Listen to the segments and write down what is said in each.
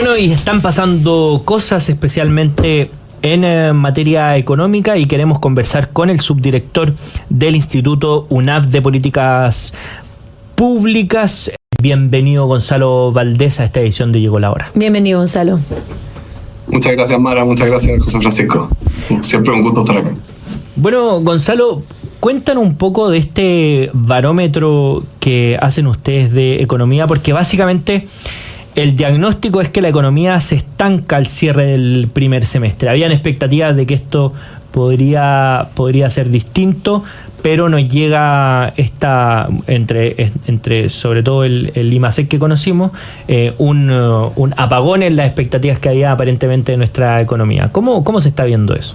Bueno, y están pasando cosas especialmente en materia económica y queremos conversar con el subdirector del Instituto UNAV de Políticas Públicas. Bienvenido, Gonzalo Valdés, a esta edición de Llegó la Hora. Bienvenido, Gonzalo. Muchas gracias, Mara. Muchas gracias, José Francisco. Siempre un gusto estar acá. Bueno, Gonzalo, cuéntanos un poco de este barómetro que hacen ustedes de economía, porque básicamente el diagnóstico es que la economía se estanca al cierre del primer semestre. Habían expectativas de que esto podría ser distinto, pero nos llega entre sobre todo el IMASEC que conocimos, un apagón en las expectativas que había aparentemente de nuestra economía. ¿Cómo se está viendo eso?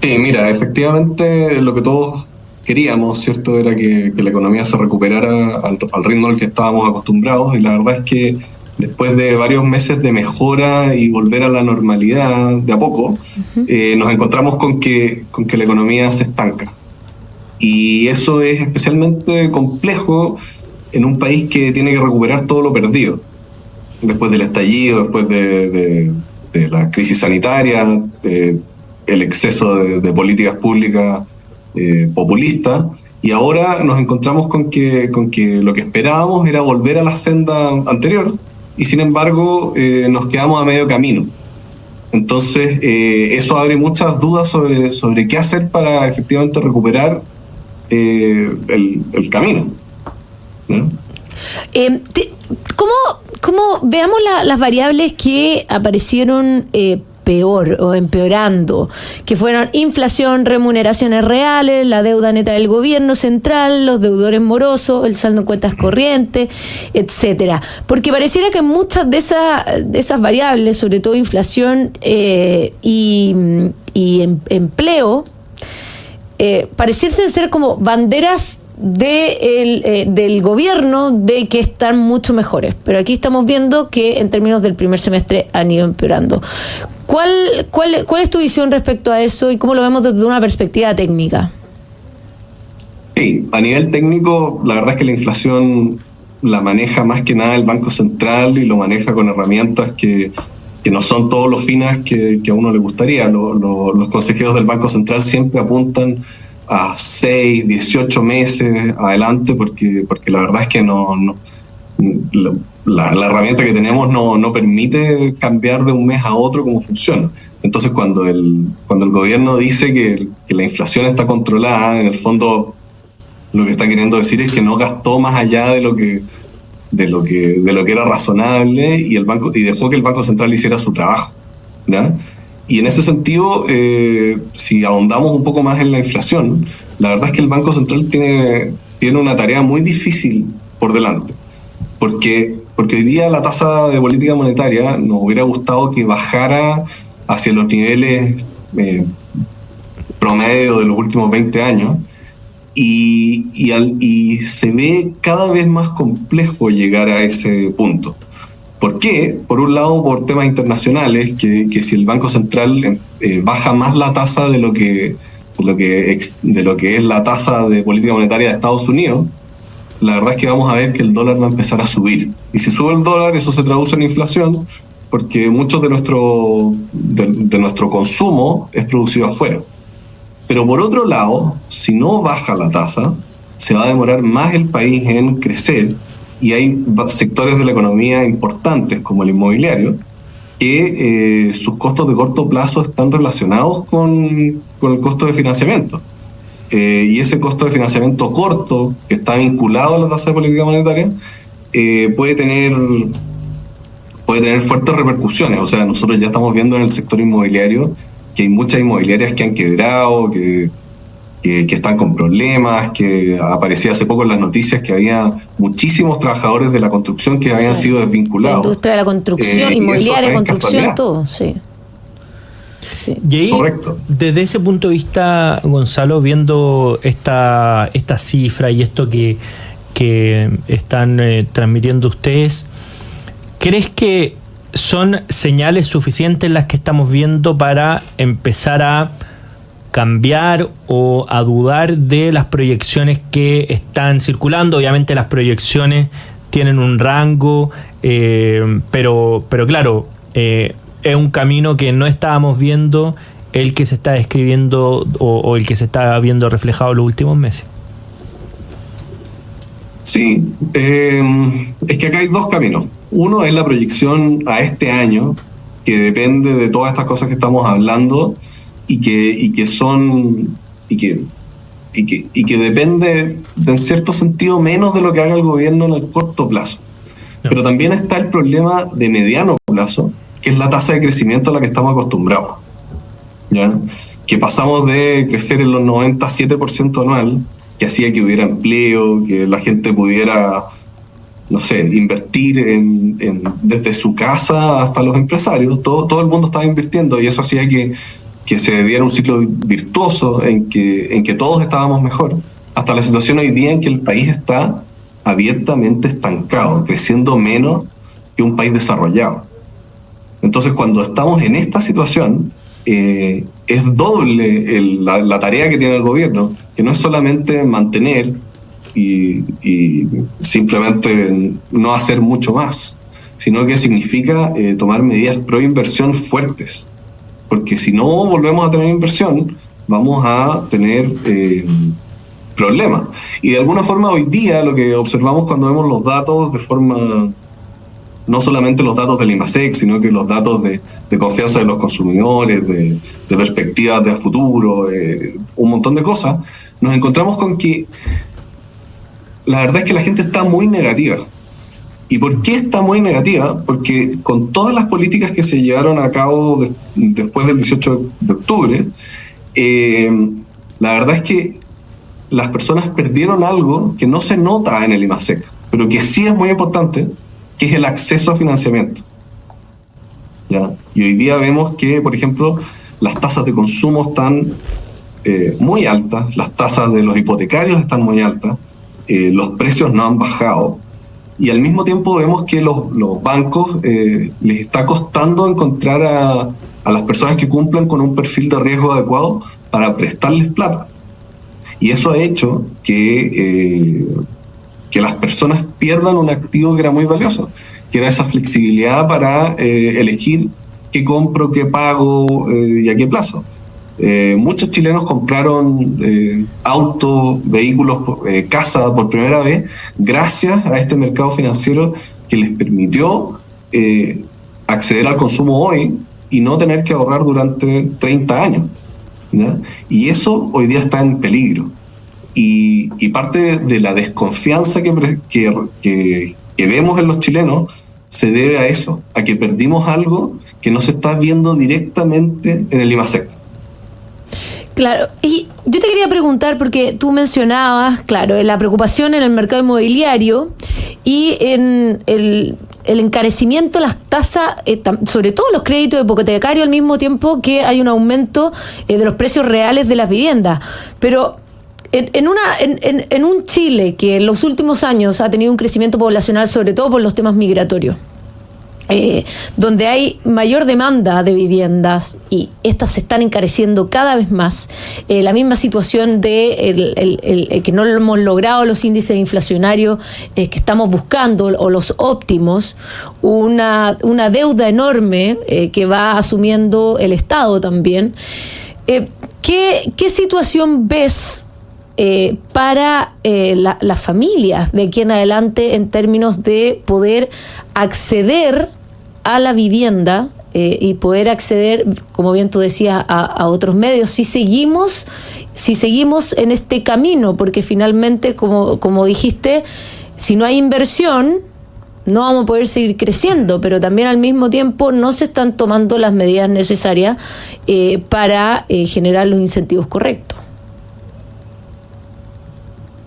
Sí, mira, efectivamente lo que todos queríamos, ¿cierto?, era que la economía se recuperara al ritmo al que estábamos acostumbrados, y la verdad es que después de varios meses de mejora y volver a la normalidad de a poco, nos encontramos con que la economía se estanca. Y eso es especialmente complejo en un país que tiene que recuperar todo lo perdido. Después del estallido, después de la crisis sanitaria, el exceso de políticas públicas populistas, y ahora nos encontramos con que lo que esperábamos era volver a la senda anterior, y sin embargo nos quedamos a medio camino. Entonces eso abre muchas dudas sobre qué hacer para efectivamente recuperar el camino, ¿no? ¿Cómo veamos las variables que aparecieron peor o empeorando, que fueron inflación, remuneraciones reales, la deuda neta del gobierno central, los deudores morosos, el saldo en cuentas corrientes, etcétera? Porque pareciera que muchas de esas variables, sobre todo inflación y empleo, pareciesen ser como banderas del gobierno de que están mucho mejores, pero aquí estamos viendo que en términos del primer semestre han ido empeorando. ¿Cuál es tu visión respecto a eso y cómo lo vemos desde una perspectiva técnica? Sí, a nivel técnico, la verdad es que la inflación la maneja más que nada el Banco Central, y lo maneja con herramientas que no son todos los finas que a uno le gustaría. Los consejeros del Banco Central siempre apuntan a 6, 18 meses adelante, porque la verdad es que la herramienta que tenemos no permite cambiar de un mes a otro cómo funciona. Entonces cuando el gobierno dice que la inflación está controlada, en el fondo lo que está queriendo decir es que no gastó más allá de lo que era razonable, y dejó que el Banco Central hiciera su trabajo, ¿ya? Y en ese sentido, si ahondamos un poco más en la inflación, la verdad es que el Banco Central tiene una tarea muy difícil por delante, porque hoy día la tasa de política monetaria nos hubiera gustado que bajara hacia los niveles promedio de los últimos 20 años, y se ve cada vez más complejo llegar a ese punto. ¿Por qué? Por un lado, por temas internacionales, que si el Banco Central baja más la tasa de lo que es la tasa de política monetaria de Estados Unidos, la verdad es que vamos a ver que el dólar va a empezar a subir. Y si sube el dólar, eso se traduce en inflación, porque mucho de nuestro consumo es producido afuera. Pero por otro lado, si no baja la tasa, se va a demorar más el país en crecer, y hay sectores de la economía importantes, como el inmobiliario, que sus costos de corto plazo están relacionados con el costo de financiamiento. Y ese costo de financiamiento corto, que está vinculado a la tasa de política monetaria, puede tener fuertes repercusiones. O sea, nosotros ya estamos viendo en el sector inmobiliario que hay muchas inmobiliarias que han quebrado, que están con problemas, que aparecía hace poco en las noticias que había muchísimos trabajadores de la construcción que habían sido desvinculados. La industria de la construcción, inmobiliaria, construcción, todo, sí. Sí. Y ahí, correcto, desde ese punto de vista, Gonzalo, viendo esta cifra y esto que están transmitiendo ustedes, ¿crees que son señales suficientes las que estamos viendo para empezar a cambiar o a dudar de las proyecciones que están circulando? Obviamente las proyecciones tienen un rango, pero claro, es un camino que no estábamos viendo el que se está describiendo o el que se está viendo reflejado en los últimos meses. Sí, es que acá hay dos caminos. Uno es la proyección a este año, que depende de todas estas cosas que estamos hablando y que depende, en cierto sentido, menos de lo que haga el gobierno en el corto plazo. Pero también está el problema de mediano plazo, que es la tasa de crecimiento a la que estamos acostumbrados, ¿ya? Que pasamos de crecer en los 97% anual, que hacía que hubiera empleo, que la gente pudiera, no sé, invertir desde su casa hasta los empresarios. Todo el mundo estaba invirtiendo y eso hacía que se diera un ciclo virtuoso en que todos estábamos mejor, hasta la situación hoy día en que el país está abiertamente estancado, creciendo menos que un país desarrollado. Entonces, cuando estamos en esta situación, es doble la tarea que tiene el gobierno, que no es solamente mantener y simplemente no hacer mucho más, sino que significa tomar medidas pro inversión fuertes, porque si no volvemos a tener inversión, vamos a tener problemas. Y de alguna forma hoy día lo que observamos cuando vemos los datos de forma, no solamente los datos del IMASEC, sino que los datos de confianza de los consumidores, de perspectivas de futuro, un montón de cosas, nos encontramos con que la verdad es que la gente está muy negativa. ¿Y por qué está muy negativa? Porque con todas las políticas que se llevaron a cabo después del 18 de octubre, la verdad es que las personas perdieron algo que no se nota en el IMASEC, pero que sí es muy importante, que es el acceso a financiamiento, ¿ya? Y hoy día vemos que, por ejemplo, las tasas de consumo están muy altas, las tasas de los hipotecarios están muy altas, los precios no han bajado, y al mismo tiempo vemos que los bancos les está costando encontrar a las personas que cumplan con un perfil de riesgo adecuado para prestarles plata. Y eso ha hecho que las personas pierdan un activo que era muy valioso, que era esa flexibilidad para elegir qué compro, qué pago y a qué plazo. Muchos chilenos compraron autos, vehículos, casa por primera vez gracias a este mercado financiero que les permitió acceder al consumo hoy y no tener que ahorrar durante 30 años, ¿ya? Y eso hoy día está en peligro. Y parte de la desconfianza que vemos en los chilenos se debe a eso, a que perdimos algo que no se está viendo directamente en el IMASEC. Claro, y yo te quería preguntar, porque tú mencionabas, claro, la preocupación en el mercado inmobiliario y en el encarecimiento de las tasas, sobre todo los créditos hipotecarios, al mismo tiempo que hay un aumento de los precios reales de las viviendas. Pero en un Chile que en los últimos años ha tenido un crecimiento poblacional, sobre todo por los temas migratorios, donde hay mayor demanda de viviendas y estas se están encareciendo cada vez más, la misma situación de que no hemos logrado los índices inflacionarios que estamos buscando o los óptimos, una deuda enorme que va asumiendo el Estado también. ¿Qué situación ves para las familias de aquí en adelante en términos de poder acceder a la vivienda y poder acceder, como bien tú decías, a otros medios, si seguimos en este camino? Porque finalmente, como dijiste, si no hay inversión no vamos a poder seguir creciendo, pero también al mismo tiempo no se están tomando las medidas necesarias para generar los incentivos correctos.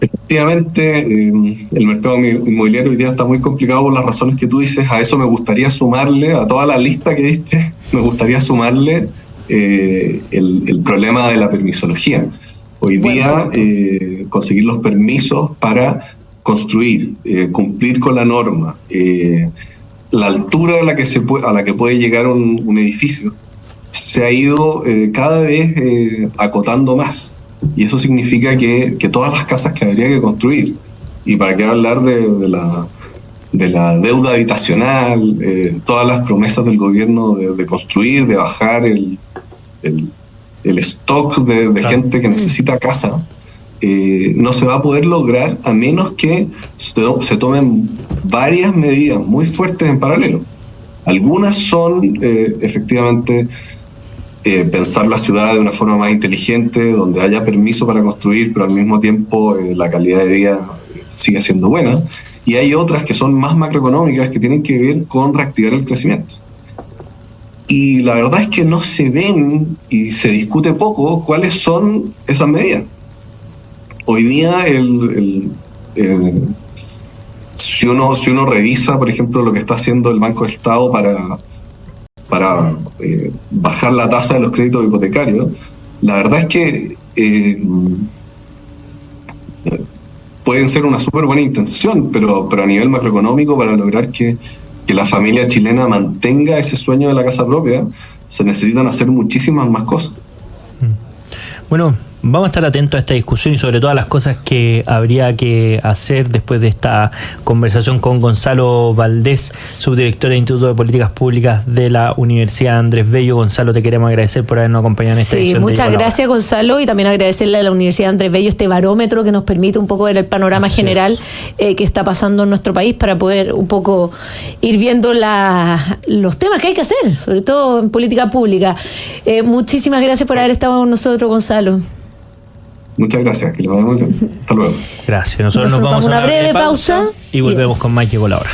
Efectivamente, el mercado inmobiliario hoy día está muy complicado por las razones que tú dices. A eso me gustaría sumarle, a toda la lista que diste, me gustaría sumarle el problema de la permisología. Hoy día conseguir los permisos para construir, cumplir con la norma, la altura a la que puede llegar un edificio, se ha ido cada vez acotando más. Y eso significa que todas las casas que habría que construir, y para qué hablar de de la deuda habitacional, todas las promesas del gobierno de construir, de bajar el stock de gente que necesita casa, no se va a poder lograr a menos que se tomen varias medidas muy fuertes en paralelo. Algunas son efectivamente pensar la ciudad de una forma más inteligente, donde haya permiso para construir, pero al mismo tiempo la calidad de vida sigue siendo buena. Y hay otras que son más macroeconómicas, que tienen que ver con reactivar el crecimiento. Y la verdad es que no se ven y se discute poco cuáles son esas medidas. Hoy día, si uno revisa, por ejemplo, lo que está haciendo el Banco del Estado para bajar la tasa de los créditos hipotecarios, la verdad es que pueden ser una súper buena intención, pero a nivel macroeconómico, para lograr que la familia chilena mantenga ese sueño de la casa propia, se necesitan hacer muchísimas más cosas. Bueno, vamos a estar atentos a esta discusión y sobre todo a las cosas que habría que hacer después de esta conversación con Gonzalo Valdés, subdirector del Instituto de Políticas Públicas de la Universidad Andrés Bello. Gonzalo, te queremos agradecer por habernos acompañado en esta edición. Muchas gracias, Gonzalo, y también agradecerle a la Universidad Andrés Bello este barómetro que nos permite un poco ver el panorama general que está pasando en nuestro país, para poder un poco ir viendo los temas que hay que hacer, sobre todo en política pública. Muchísimas gracias por haber estado con nosotros, Gonzalo. Muchas gracias, que le vaya muy bien. Hasta luego. Gracias. Nosotros nos vamos a una breve pausa y volvemos con más Llegó la Hora.